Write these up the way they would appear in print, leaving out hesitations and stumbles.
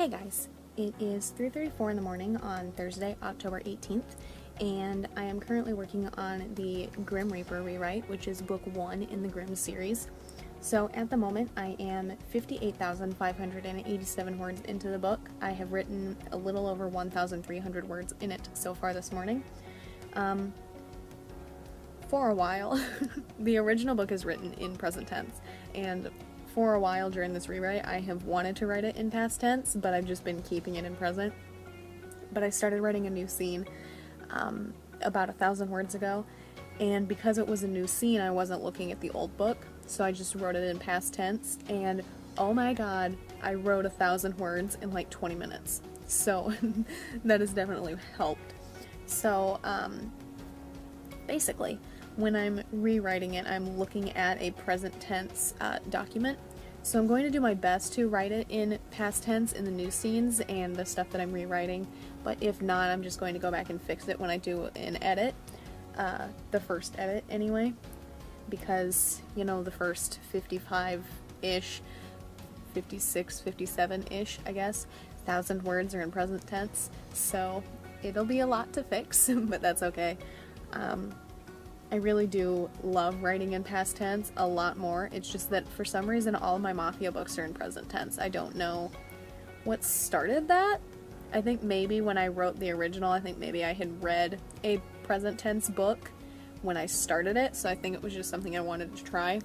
Hey guys, it is 3:34 in the morning on Thursday, October 18th, and I am currently working on the Grim Reaper rewrite, which is book 1 in the Grimm series. So at the moment, I am 58,587 words into the book. I have written a little over 1,300 words in it so far this morning. For a while, the original book is written in present tense, and for a while during this rewrite, I have wanted to write it in past tense, but I've just been keeping it in present. But I started writing a new scene about 1,000 words ago, and because it was a new scene, I wasn't looking at the old book, so I just wrote it in past tense, and oh my god, I wrote 1,000 words in like 20 minutes. So that has definitely helped. So basically, when I'm rewriting it, I'm looking at a present tense document. So I'm going to do my best to write it in past tense in the new scenes and the stuff that I'm rewriting, but if not, I'm just going to go back and fix it when I do an edit, the first edit anyway, because, you know, the first 55-ish, 56, 57-ish, I guess, 1,000 words are in present tense, so it'll be a lot to fix, but that's okay. I really do love writing in past tense a lot more. It's just that for some reason all of my Mafia books are in present tense. I don't know what started that. I think maybe when I wrote the original, I think maybe I had read a present tense book when I started it, so I think it was just something I wanted to try.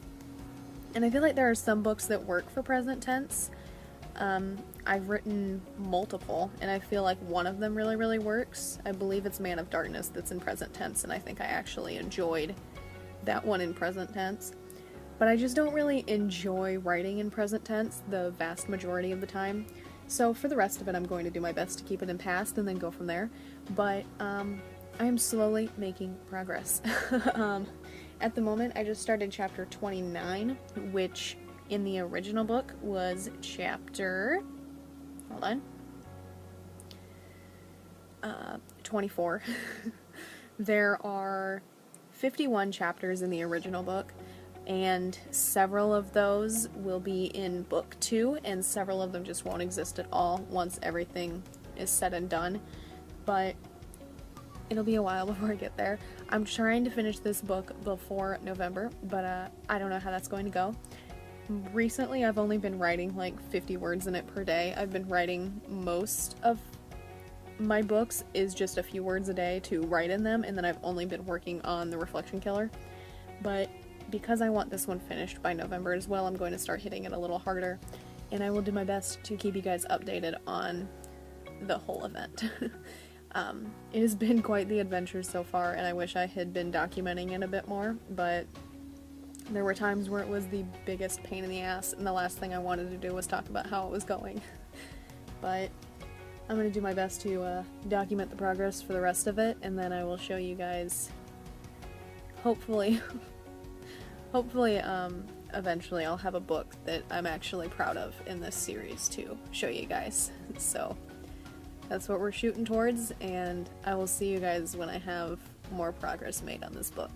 And I feel like there are some books that work for present tense. I've written multiple, and I feel like one of them really works. I believe it's Man of Darkness that's in present tense, and I think I actually enjoyed that one in present tense. But I just don't really enjoy writing in present tense the vast majority of the time. So for the rest of it, I'm going to do my best to keep it in past and then go from there. But I am slowly making progress. At the moment, I just started chapter 29, which in the original book was chapter... hold on. 24. There are 51 chapters in the original book, and several of those will be in book 2, and several of them just won't exist at all once everything is said and done. But it'll be a while before I get there. I'm trying to finish this book before November, but I don't know how that's going to go. Recently, I've only been writing like 50 words in it per day. I've been writing most of my books is just a few words a day to write in them, and then I've only been working on the Reflection Killer. But because I want this one finished by November as well, I'm going to start hitting it a little harder, and I will do my best to keep you guys updated on the whole event. It has been quite the adventure so far, and I wish I had been documenting it a bit more, but there were times where it was the biggest pain in the ass, and the last thing I wanted to do was talk about how it was going. But I'm going to do my best to document the progress for the rest of it, and then I will show you guys, hopefully, eventually I'll have a book that I'm actually proud of in this series to show you guys. So that's what we're shooting towards, and I will see you guys when I have more progress made on this book.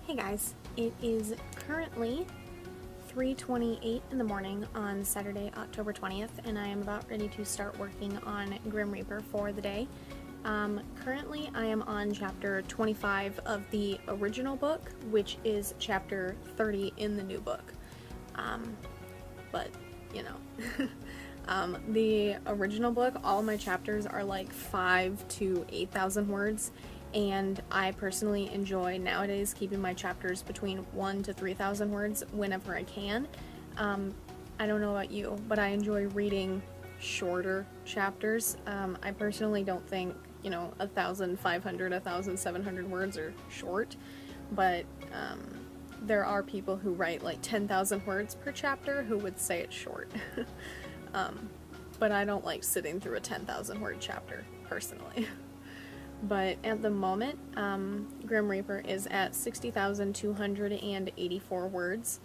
Hey guys, it is currently 3:28 in the morning on Saturday, October 20th, and I am about ready to start working on Grim Reaper for the day. Currently I am on chapter 25 of the original book, which is chapter 30 in the new book. But, you know, the original book, all of my chapters are like 5,000 to 8,000 words. And I personally enjoy nowadays keeping my chapters between 1,000 to 3,000 words whenever I can. I don't know about you, but I enjoy reading shorter chapters. I personally don't think, you know, 1,500, 1,700 words are short, but there are people who write like 10,000 words per chapter who would say it's short. But I don't like sitting through a 10,000 word chapter, personally. But at the moment, Grim Reaper is at 60,284 words,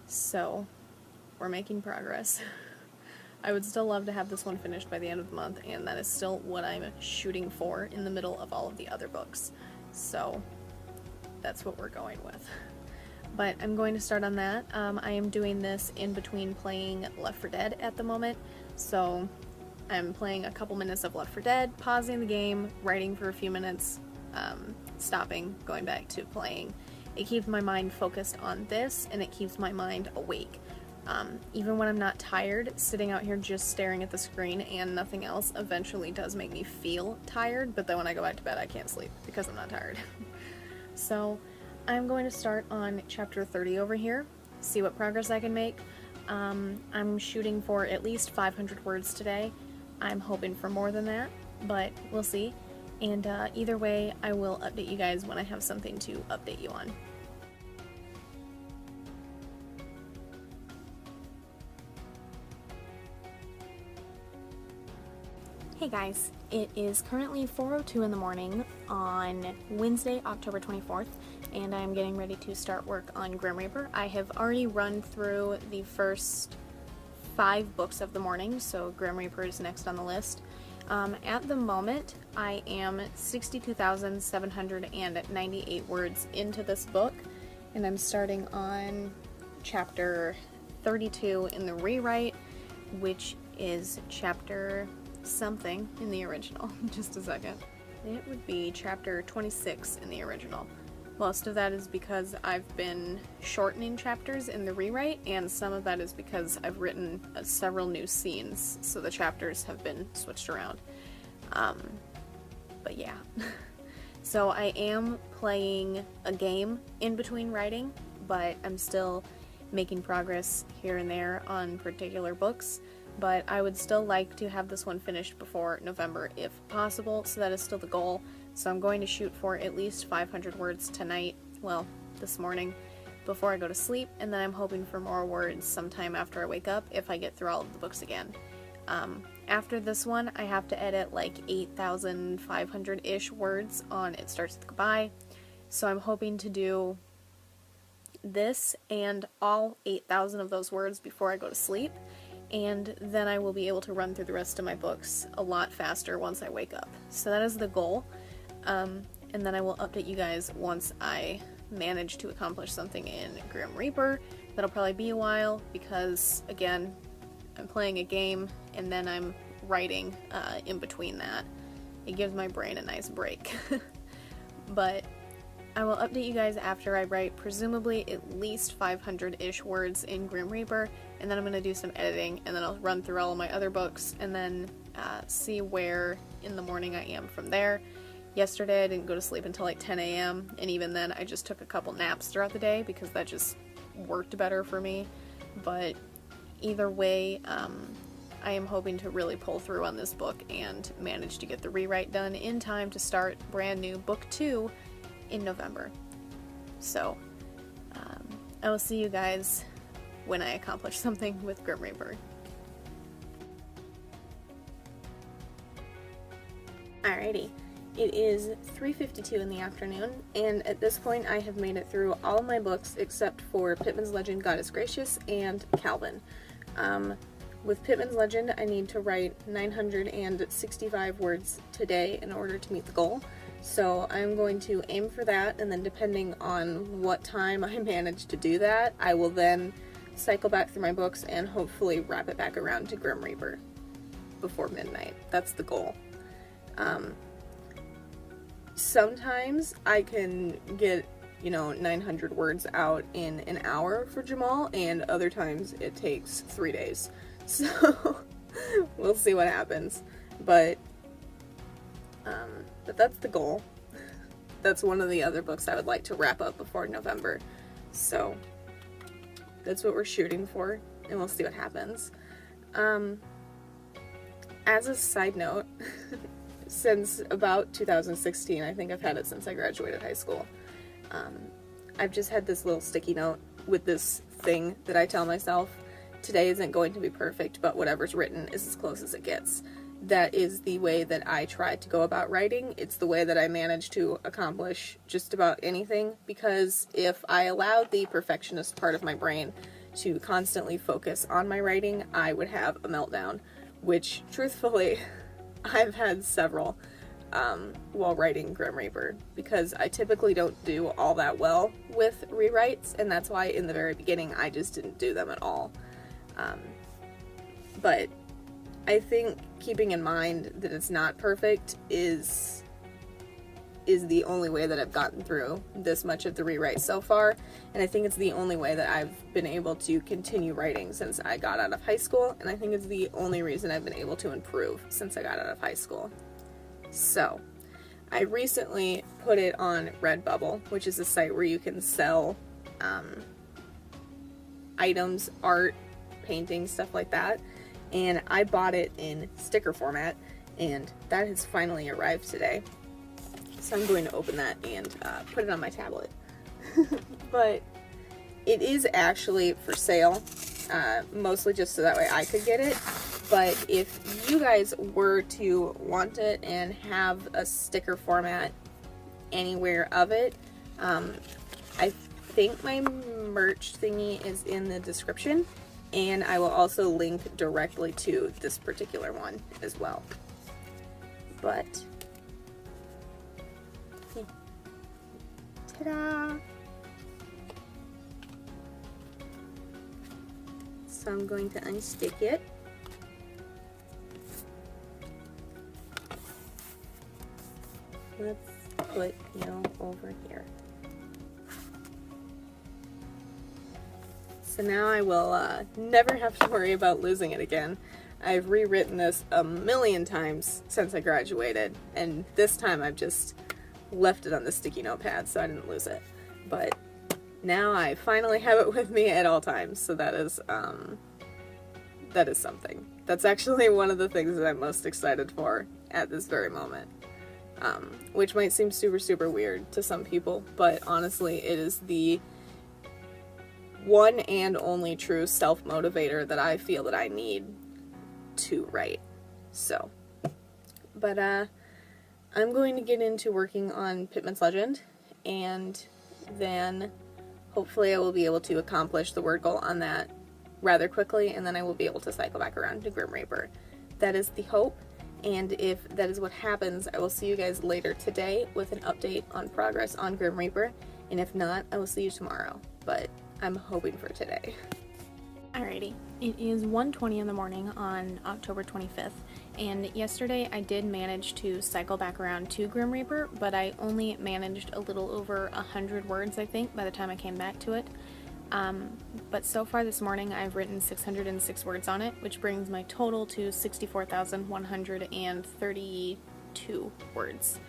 so we're making progress. I would still love to have this one finished by the end of the month, and that is still what I'm shooting for in the middle of all of the other books. So that's what we're going with. but I'm going to start on that. I am doing this in between playing Left 4 Dead at the moment, so I'm playing a couple minutes of Left 4 Dead, pausing the game, writing for a few minutes, stopping, going back to playing. It keeps my mind focused on this, and it keeps my mind awake. Even when I'm not tired, sitting out here just staring at the screen and nothing else eventually does make me feel tired, but then when I go back to bed I can't sleep because I'm not tired. So I'm going to start on chapter 30 over here, see what progress I can make. I'm shooting for at least 500 words today. I'm hoping for more than that, but we'll see. And either way, I will update you guys when I have something to update you on. Hey guys, it is currently 4:02 in the morning on Wednesday, October 24th, and I'm getting ready to start work on Grim Reaper. I have already run through the first 5 books of the morning, so Grim Reaper is next on the list. At the moment, I am 62,798 words into this book, and I'm starting on chapter 32 in the rewrite, which is chapter something in the original. Just a second. It would be chapter 26 in the original. Most of that is because I've been shortening chapters in the rewrite, and some of that is because I've written several new scenes, so the chapters have been switched around. But yeah. So I am playing a game in between writing, but I'm still making progress here and there on particular books. But I would still like to have this one finished before November if possible, so that is still the goal. So I'm going to shoot for at least 500 words tonight, well, this morning, before I go to sleep, and then I'm hoping for more words sometime after I wake up if I get through all of the books again. After this one, I have to edit like 8,500-ish words on It Starts With Goodbye, so I'm hoping to do this and all 8,000 of those words before I go to sleep. And then I will be able to run through the rest of my books a lot faster once I wake up. So that is the goal, and then I will update you guys once I manage to accomplish something in Grim Reaper. That'll probably be a while because, again, I'm playing a game and then I'm writing in between that. It gives my brain a nice break. But I will update you guys after I write presumably at least 500-ish words in Grim Reaper, and then I'm going to do some editing, and then I'll run through all of my other books, and then see where in the morning I am from there. Yesterday I didn't go to sleep until like 10 a.m., and even then I just took a couple naps throughout the day because that just worked better for me. But either way, I am hoping to really pull through on this book and manage to get the rewrite done in time to start brand new book 2 in November. So, I will see you guys when I accomplish something with Grim Reaper. Alrighty, it is 3:52 in the afternoon, and at this point I have made it through all of my books except for Pittman's Legend, God is Gracious, and Calvin. With Pittman's Legend, I need to write 965 words today in order to meet the goal. So I'm going to aim for that, and then depending on what time I manage to do that, I will then cycle back through my books and hopefully wrap it back around to Grim Reaper before midnight. That's the goal. Sometimes I can get, 900 words out in an hour for Jamal, and other times it takes 3 days. So we'll see what happens. But that's the goal. That's one of the other books I would like to wrap up before November. So that's what we're shooting for, and we'll see what happens. As a side note, since about 2016, I think I've had it since I graduated high school, I've just had this little sticky note with this thing that I tell myself, today isn't going to be perfect, but whatever's written is as close as it gets. That is the way that I try to go about writing. It's the way that I manage to accomplish just about anything, because if I allowed the perfectionist part of my brain to constantly focus on my writing, I would have a meltdown, which, truthfully, I've had several. while writing Grim Reaper, because I typically don't do all that well with rewrites, and that's why in the very beginning I just didn't do them at all. But I think keeping in mind that it's not perfect is the only way that I've gotten through this much of the rewrite so far, and I think it's the only way that I've been able to continue writing since I got out of high school, and I think it's the only reason I've been able to improve since I got out of high school. So, I recently put it on Redbubble, which is a site where you can sell items, art, paintings, stuff like that, and I bought it in sticker format, and that has finally arrived today. So I'm going to open that and put it on my tablet. But it is actually for sale, mostly just so that way I could get it. But if you guys were to want it and have a sticker format anywhere of it, I think my merch thingy is in the description, and I will also link directly to this particular one as well. But ta-da! So I'm going to unstick it. Let's put you over here. So now I will never have to worry about losing it again. I've rewritten this a million times since I graduated, and this time I've just left it on the sticky notepad so I didn't lose it. But now I finally have it with me at all times, so that is something. That's actually one of the things that I'm most excited for at this very moment. Which might seem super weird to some people, but honestly it is the one and only true self-motivator that I feel that I need to write. So, but I'm going to get into working on Pitman's Legend, and then hopefully I will be able to accomplish the word goal on that rather quickly, and then I will be able to cycle back around to Grim Reaper. That is the hope, and if that is what happens, I will see you guys later today with an update on progress on Grim Reaper, and if not, I will see you tomorrow, but I'm hoping for today. Alrighty, it is 1:20 in the morning on October 25th, and yesterday I did manage to cycle back around to Grim Reaper, but I only managed a little over 100 words, I think, by the time I came back to it. But so far this morning I've written 606 words on it, which brings my total to 64,132 words.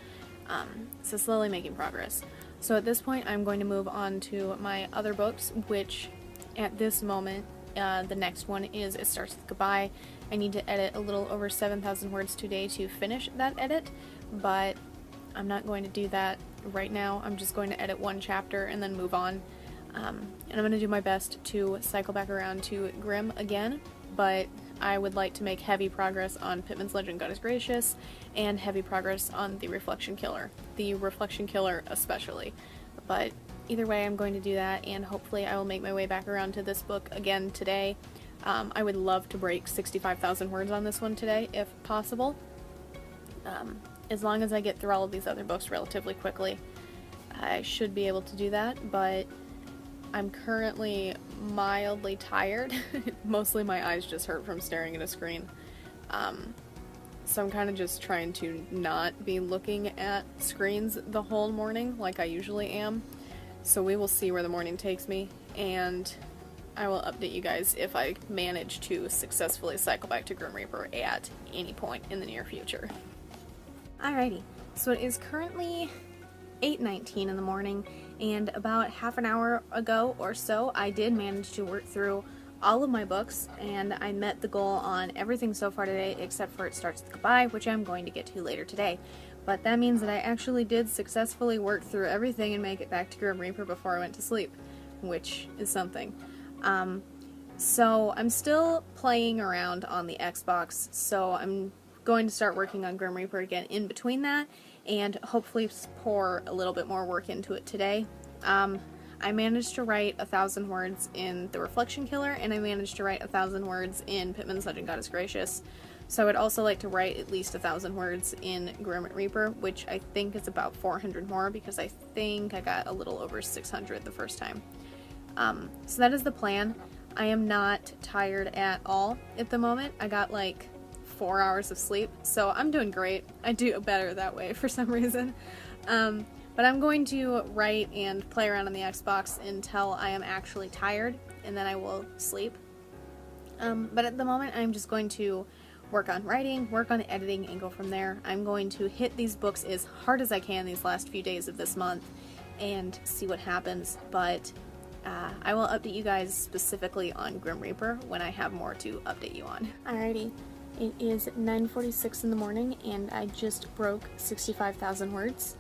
So slowly making progress. So at this point I'm going to move on to my other books, which at this moment the next one is It Starts With Goodbye. I need to edit a little over 7,000 words today to finish that edit, but I'm not going to do that right now. I'm just going to edit one chapter and then move on. And I'm going to do my best to cycle back around to Grimm again, but I would like to make heavy progress on Pitman's Legend, God is Gracious, and heavy progress on the Reflection Killer. The Reflection Killer especially. But either way, I'm going to do that, and hopefully I will make my way back around to this book again today. I would love to break 65,000 words on this one today, if possible. As long as I get through all of these other books relatively quickly, I should be able to do that, but I'm currently mildly tired. Mostly my eyes just hurt from staring at a screen. So I'm kind of just trying to not be looking at screens the whole morning like I usually am. So we will see where the morning takes me, and I will update you guys if I manage to successfully cycle back to Grim Reaper at any point in the near future. Alrighty, so it is currently 8:19 in the morning, and about half an hour ago or so I did manage to work through all of my books, and I met the goal on everything so far today except for It Starts With Goodbye, which I'm going to get to later today. But that means that I actually did successfully work through everything and make it back to Grim Reaper before I went to sleep, which is something. So I'm still playing around on the Xbox, so I'm going to start working on Grim Reaper again in between that, and hopefully pour a little bit more work into it today. I managed to write 1,000 words in The Reflection Killer, and I managed to write 1,000 words in Pitman's Legend, God is Gracious. So I would also like to write at least 1,000 words in Grimm Reaper, which I think is about 400 more because I think I got a little over 600 the first time. So that is the plan. I am not tired at all at the moment. I got like 4 hours of sleep, so I'm doing great. I do better that way for some reason. But I'm going to write and play around on the Xbox until I am actually tired, and then I will sleep. But at the moment, I'm just going to work on writing, work on editing, and go from there. I'm going to hit these books as hard as I can these last few days of this month and see what happens, but I will update you guys specifically on Grimm Reaper when I have more to update you on. Alrighty, it is 9:46 in the morning and I just broke 65,000 words.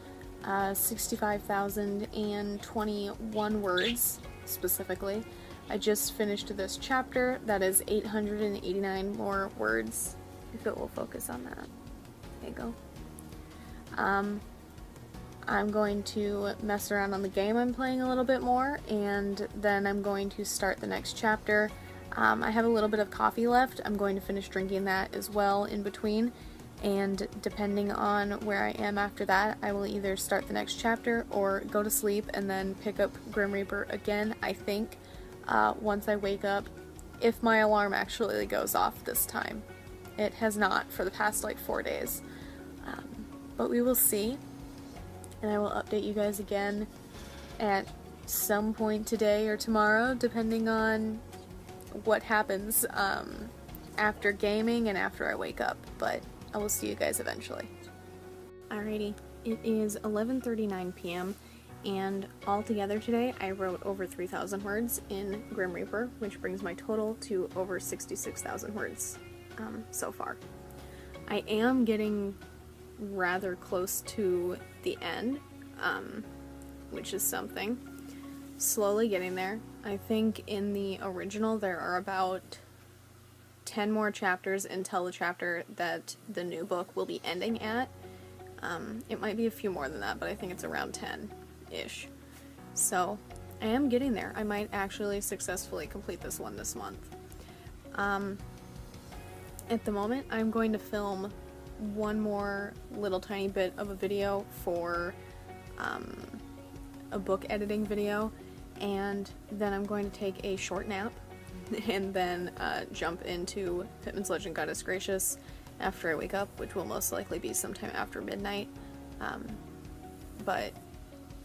65,021 words, specifically. I just finished this chapter. That is 889 more words, if it will focus on that. There you go. I'm going to mess around on the game I'm playing a little bit more, and then I'm going to start the next chapter. I have a little bit of coffee left. I'm going to finish drinking that as well in between, and depending on where I am after that, I will either start the next chapter or go to sleep and then pick up Grimm Reaper again, I think, once I wake up, if my alarm actually goes off this time. It has not for the past like 4 days, but we will see, and I will update you guys again at some point today or tomorrow, depending on what happens after gaming and after I wake up, but I will see you guys eventually. Alrighty, it is 11:39 p.m. and altogether today I wrote over 3,000 words in Grimm Reaper, which brings my total to over 66,000 words so far. I am getting rather close to the end, which is something. Slowly getting there. I think in the original there are about 10 more chapters until the chapter that the new book will be ending at. It might be a few more than that, but I think it's around 10-ish. So I am getting there. I might actually successfully complete this one this month. At the moment, I'm going to film one more little tiny bit of a video for a book editing video, and then I'm going to take a short nap and then jump into Pittman's Legend Goddess Gracious after I wake up, which will most likely be sometime after midnight. But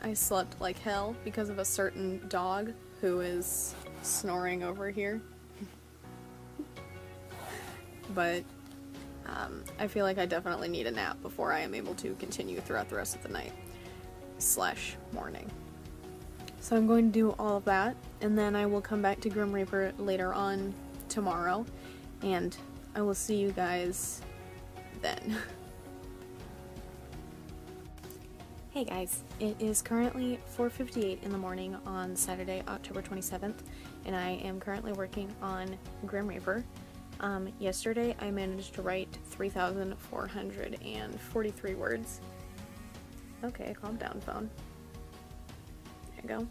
I slept like hell because of a certain dog who is snoring over here. But I feel like I definitely need a nap before I am able to continue throughout the rest of the night / morning. So I'm going to do all of that, and then I will come back to Grimm Reaper later on tomorrow, and I will see you guys then. Hey guys, it is currently 4:58 in the morning on Saturday, October 27th, and I am currently working on Grimm Reaper. Yesterday I managed to write 3,443 words. Okay, calm down, phone. There you go.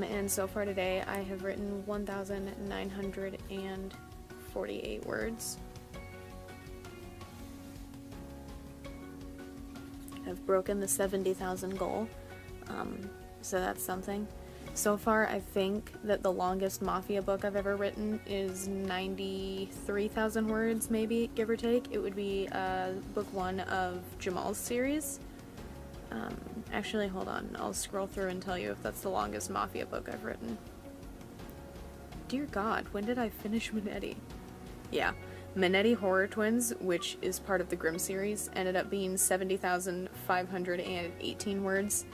And so far today I have written 1,948 words. I've broken the 70,000 goal, so that's something. So far, I think that the longest Mafia book I've ever written is 93,000 words, maybe, give or take. It would be book 1 of Jamal's series. Actually, hold on. I'll scroll through and tell you if that's the longest Mafia book I've written. Dear God, when did I finish Manetti? Yeah. Manetti Horror Twins, which is part of the Grimm series, ended up being 70,518 words.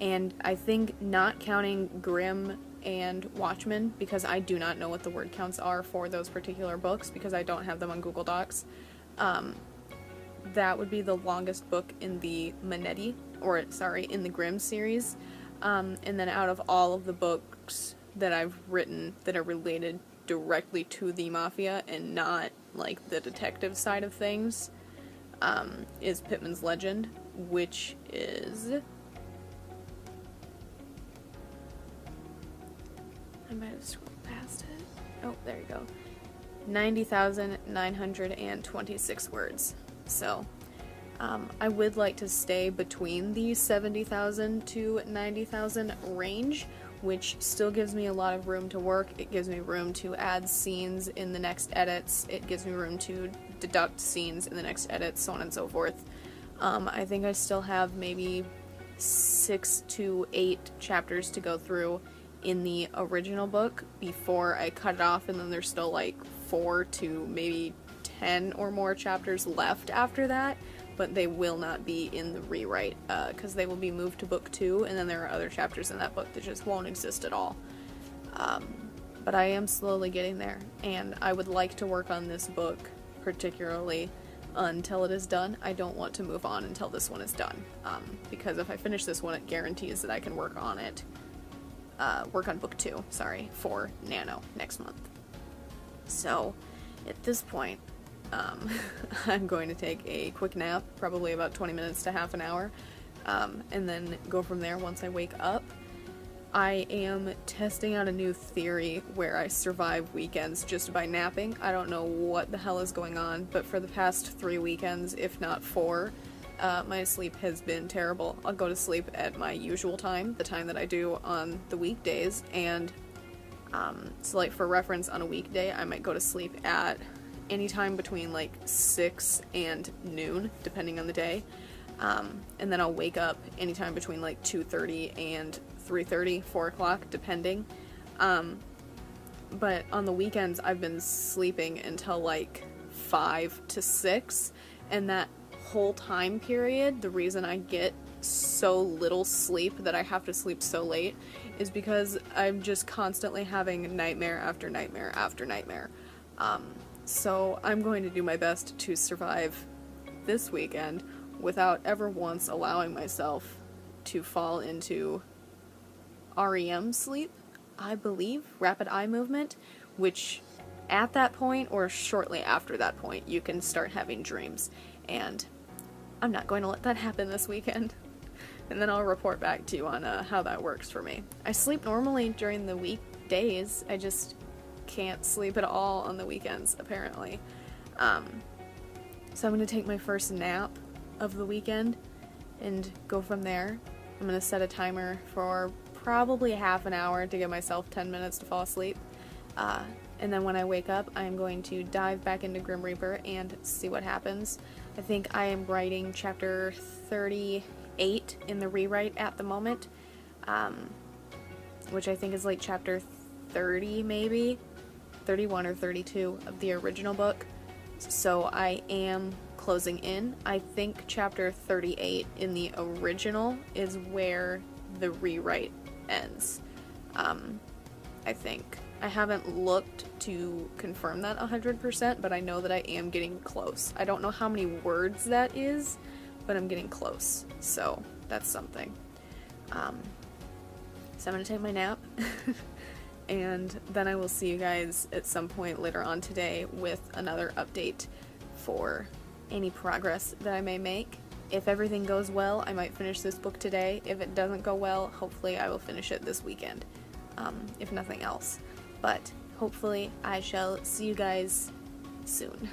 And I think, not counting Grimm and Watchmen, because I do not know what the word counts are for those particular books because I don't have them on Google Docs, that would be the longest book in the Manetti, or sorry, in the Grimm series. And then out of all of the books that I've written that are related directly to the Mafia and not like the detective side of things, is Pittman's Legend, which is... I might have scrolled past it. Oh, there you go. 90,926 words. So, I would like to stay between the 70,000 to 90,000 range, which still gives me a lot of room to work. It gives me room to add scenes in the next edits. It gives me room to deduct scenes in the next edits, so on and so forth. I think I still have maybe 6 to 8 chapters to go through in the original book before I cut it off, and then there's still like 4 to maybe 10 or more chapters left after that, but they will not be in the rewrite because they will be moved to book 2, and then there are other chapters in that book that just won't exist at all. But I am slowly getting there, and I would like to work on this book particularly until it is done. I don't want to move on until this one is done, because if I finish this one, it guarantees that I can work on it, work on book 2, sorry, for Nano next month. So, at this point, I'm going to take a quick nap, probably about 20 minutes to half an hour, and then go from there once I wake up. I am testing out a new theory where I survive weekends just by napping. I don't know what the hell is going on, but for the past 3 weekends, if not 4, my sleep has been terrible. I'll go to sleep at my usual time, the time that I do on the weekdays, and so like for reference, on a weekday I might go to sleep at any time between like 6 and noon, depending on the day, and then I'll wake up anytime between like 2:30 and 3:30, 4 o'clock, depending. But on the weekends I've been sleeping until like 5 to 6, and that whole time period, the reason I get so little sleep, that I have to sleep so late, is because I'm just constantly having nightmare after nightmare after nightmare. So I'm going to do my best to survive this weekend without ever once allowing myself to fall into REM sleep, I believe, rapid eye movement, which at that point or shortly after that point you can start having dreams, and I'm not going to let that happen this weekend. And then I'll report back to you on how that works for me. I sleep normally during the weekdays, I just can't sleep at all on the weekends, apparently. So I'm going to take my first nap of the weekend and go from there. I'm going to set a timer for probably half an hour to give myself 10 minutes to fall asleep. And then when I wake up, I'm going to dive back into Grim Reaper and see what happens. I think I am writing chapter 38 in the rewrite at the moment, which I think is like chapter 30 maybe, 31 or 32 of the original book. So I am closing in. I think chapter 38 in the original is where the rewrite ends. I think. I haven't looked to confirm that 100%, but I know that I am getting close. I don't know how many words that is, but I'm getting close. So that's something. So I'm gonna take my nap, and then I will see you guys at some point later on today with another update for any progress that I may make. If everything goes well, I might finish this book today. If it doesn't go well, hopefully I will finish it this weekend, if nothing else. But hopefully I shall see you guys soon.